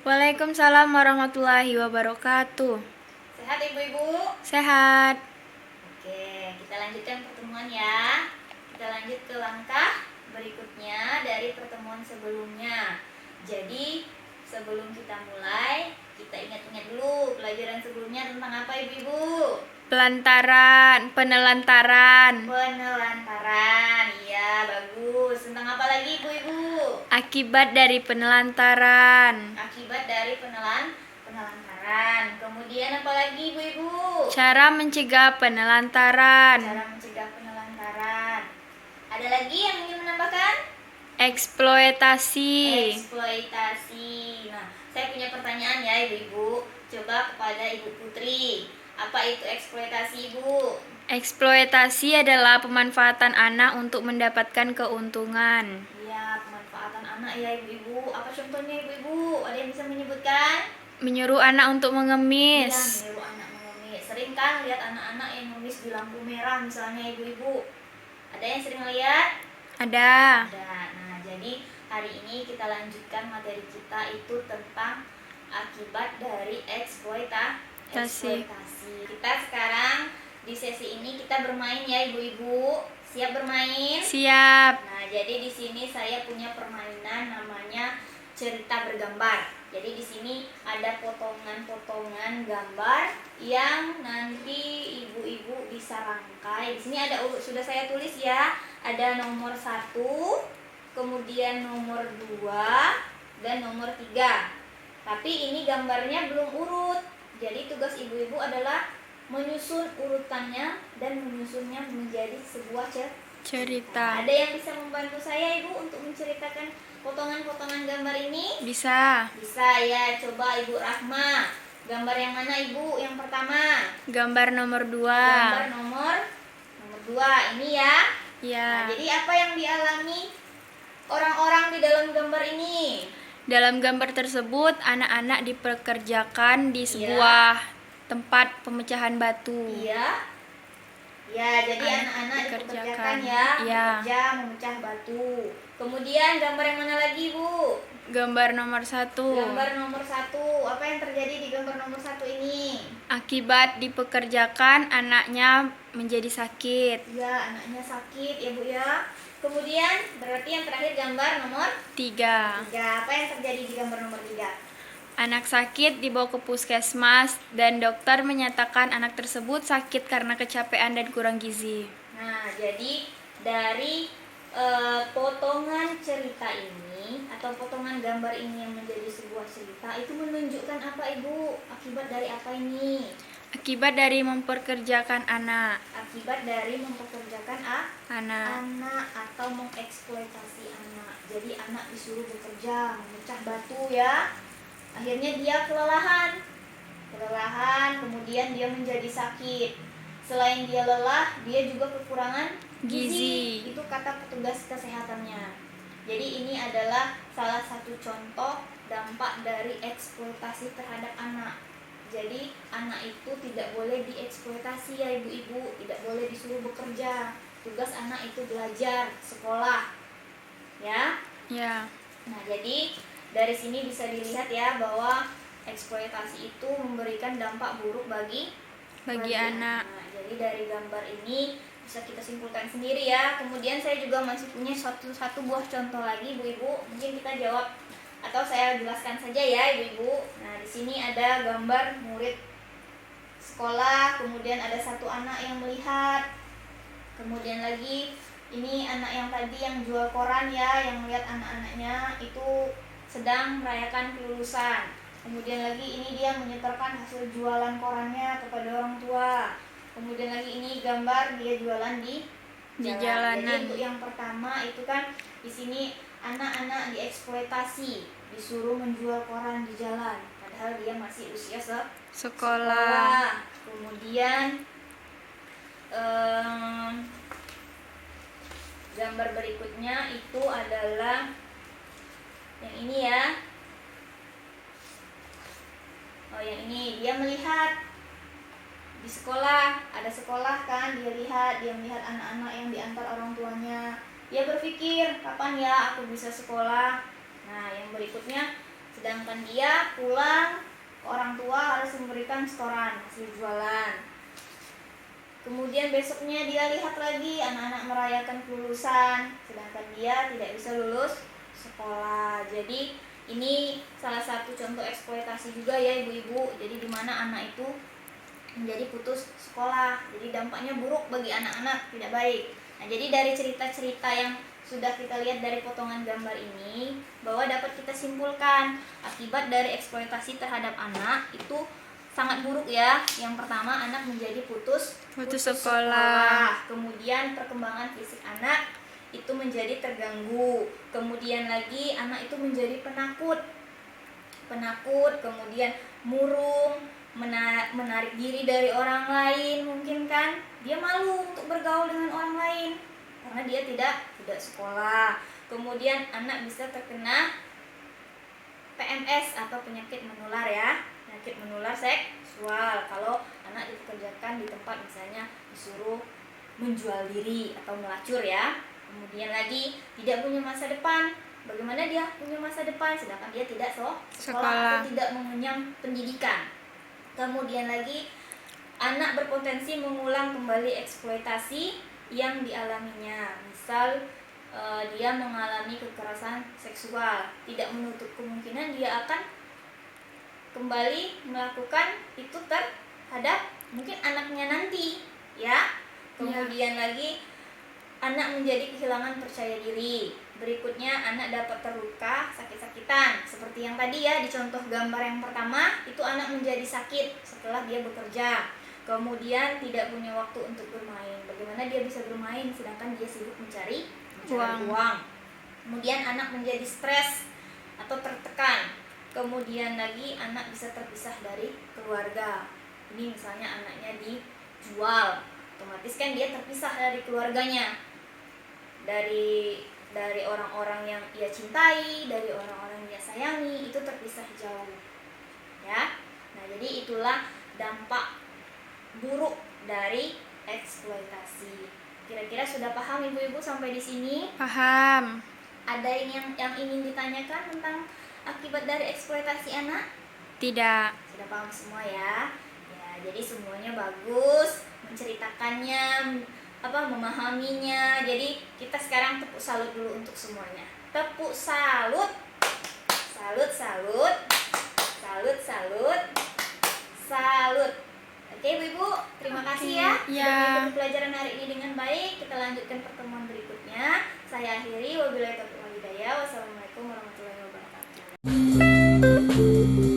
Waalaikumsalam warahmatullahi wabarakatuh. Sehat ibu-ibu? Sehat. Oke, kita lanjutkan pertemuan ya. Kita lanjut ke langkah berikutnya dari pertemuan sebelumnya. Jadi, sebelum kita mulai, kita ingat-ingat dulu pelajaran sebelumnya tentang apa ibu-ibu? Penelantaran. Penelantaran, iya bagus. Tentang apa lagi ibu-ibu? Akibat dari penelantaran. Akibat dari penelantaran. Kemudian apa lagi ibu-ibu? Cara mencegah penelantaran. Cara mencegah penelantaran. Ada lagi yang ingin menambahkan? Eksploitasi. Eksploitasi. Nah, saya punya pertanyaan ya ibu-ibu. Coba kepada Ibu Putri. Apa itu eksploitasi ibu? Eksploitasi adalah pemanfaatan anak untuk mendapatkan keuntungan. Iya, pemanfaatan anak ya ibu-ibu. Apa contohnya ibu-ibu? Ada yang bisa menyebutkan? Menyuruh anak untuk Iya, mengemis. menyuruh anak mengemis. Sering kan lihat anak-anak yang mengemis di lampu merah misalnya ibu-ibu. Ada yang sering lihat? Ada. Ada. Nah, jadi hari ini kita lanjutkan materi kita itu tentang akibat dari eksploitasi. Kita sekarang di sesi ini kita bermain ya ibu-ibu. Siap bermain? Siap. Nah, jadi di sini saya punya permainan namanya cerita bergambar. Jadi di sini ada potongan-potongan gambar yang nanti ibu-ibu bisa rangkai. Di sini ada sudah saya tulis ya. Ada nomor 1, kemudian nomor 2 dan nomor 3. Tapi ini gambarnya belum urut. Jadi tugas ibu-ibu adalah menyusun urutannya dan menyusunnya menjadi sebuah cerita. Ada yang bisa membantu saya ibu untuk menceritakan potongan-potongan gambar ini? Bisa. Bisa ya, coba Ibu Rahma. Gambar yang mana ibu? Yang pertama? Gambar nomor 2. Gambar nomor 2 ini ya. Ya. Nah, jadi apa yang dialami orang-orang di dalam gambar ini? Dalam gambar tersebut, anak-anak dipekerjakan di sebuah tempat pemecahan batu. Iya. Ya, jadi anak-anak dipekerjakan ya, bekerja memecah batu. Kemudian gambar yang mana lagi, Bu? Gambar nomor 1. Gambar nomor 1. Apa yang terjadi di gambar nomor 1 ini? Akibat dipekerjakan, anaknya menjadi sakit. Ya, anaknya sakit ya, Bu ya. Kemudian berarti yang terakhir gambar nomor 3. Apa yang terjadi di gambar nomor 3? Anak sakit dibawa ke puskesmas dan dokter menyatakan anak tersebut sakit karena kecapean dan kurang gizi. Nah, jadi dari potongan cerita ini atau potongan gambar ini yang menjadi sebuah cerita itu menunjukkan apa ibu? Akibat dari apa ini? Akibat dari mempekerjakan anak. Akibat dari mempekerjakan anak atau mengeksploitasi anak. Jadi anak disuruh bekerja, memecah batu ya. Akhirnya dia kelelahan, kemudian dia menjadi sakit. Selain dia lelah, dia juga kekurangan gizi. Itu kata petugas kesehatannya. Jadi ini adalah salah satu contoh dampak dari eksploitasi terhadap anak. Jadi anak itu tidak boleh dieksploitasi ya ibu-ibu, tidak boleh disuruh bekerja. Tugas anak itu belajar, sekolah. Ya? Ya. Nah, jadi dari sini bisa dilihat ya bahwa eksploitasi itu memberikan dampak buruk bagi anak. Nah, jadi dari gambar ini bisa kita simpulkan sendiri ya. Kemudian saya juga masih punya satu buah contoh lagi ibu-ibu. Mungkin kita jawab atau saya jelaskan saja ya ibu-ibu. Nah, di sini ada gambar murid sekolah, kemudian ada satu anak yang melihat. Kemudian lagi ini anak yang tadi yang jual koran ya, yang melihat anak-anaknya itu sedang merayakan kelulusan. Kemudian lagi ini dia menyetorkan hasil jualan korannya kepada orang tua. Kemudian lagi ini gambar dia jualan di jalanan. Jadi untuk yang pertama itu kan di sini anak-anak dieksploitasi, disuruh menjual koran di jalan, padahal dia masih usia sekolah. Kemudian gambar berikutnya itu adalah yang ini ya. Oh, yang ini dia melihat di sekolah, ada sekolah kan, dia melihat anak-anak yang diantar orang tuanya. Dia berpikir, kapan ya aku bisa sekolah? Nah, yang berikutnya Sedangkan dia pulang ke orang tua harus memberikan setoran hasil jualan. Kemudian besoknya dia lihat lagi anak-anak merayakan kelulusan, sedangkan dia tidak bisa lulus sekolah. Jadi ini salah satu contoh eksploitasi juga ya ibu-ibu. Jadi di mana anak itu menjadi putus sekolah. Jadi dampaknya buruk bagi anak-anak, tidak baik. Nah, jadi dari cerita-cerita yang sudah kita lihat dari potongan gambar ini, bahwa dapat kita simpulkan akibat dari eksploitasi terhadap anak itu sangat buruk ya. Yang pertama, anak menjadi putus sekolah. Kemudian perkembangan fisik anak itu menjadi terganggu. Kemudian lagi anak itu menjadi penakut, kemudian murung, menarik diri dari orang lain, mungkin kan dia malu untuk bergaul dengan orang lain karena dia tidak sekolah. Kemudian anak bisa terkena PMS atau penyakit menular ya, penyakit menular seksual kalau anak dipekerjakan di tempat misalnya disuruh menjual diri atau melacur ya. Kemudian lagi tidak punya masa depan. Bagaimana dia punya masa depan sedangkan dia tidak sekolah atau tidak mengenyam pendidikan. Kemudian lagi anak berpotensi mengulang kembali eksploitasi yang dialaminya. Misal dia mengalami kekerasan seksual, tidak menutup kemungkinan dia akan kembali melakukan itu terhadap mungkin anaknya nanti ya. Kemudian lagi anak menjadi kehilangan percaya diri. Berikutnya anak dapat terluka, sakit-sakitan. Seperti yang tadi ya di contoh gambar yang pertama, itu anak menjadi sakit setelah dia bekerja. Kemudian tidak punya waktu untuk bermain. Bagaimana dia bisa bermain sedangkan dia sibuk mencari uang. Kemudian anak menjadi stres atau tertekan. Kemudian lagi anak bisa terpisah dari keluarga. Ini misalnya anaknya dijual, otomatis kan dia terpisah dari keluarganya, dari orang-orang yang ia cintai, dari orang-orang yang ia sayangi, itu terpisah jauh ya. Nah, jadi itulah dampak buruk dari eksploitasi. Kira-kira sudah paham ibu-ibu sampai di sini? Paham. Ada yang ingin ditanyakan tentang akibat dari eksploitasi anak? Tidak. Sudah paham semua ya? Ya, jadi semuanya bagus, menceritakannya, memahaminya. Jadi kita sekarang tepuk salut dulu untuk semuanya. Tepuk salut. Salut, salut. Salut, salut. Salut. Oke ibu-ibu, terima kasih ya Ya. sudah mengikuti pelajaran hari ini dengan baik. Kita lanjutkan pertemuan berikutnya. Saya akhiri. Wabillahi taufiq wal hidayah. Wassalamualaikum warahmatullahi wabarakatuh.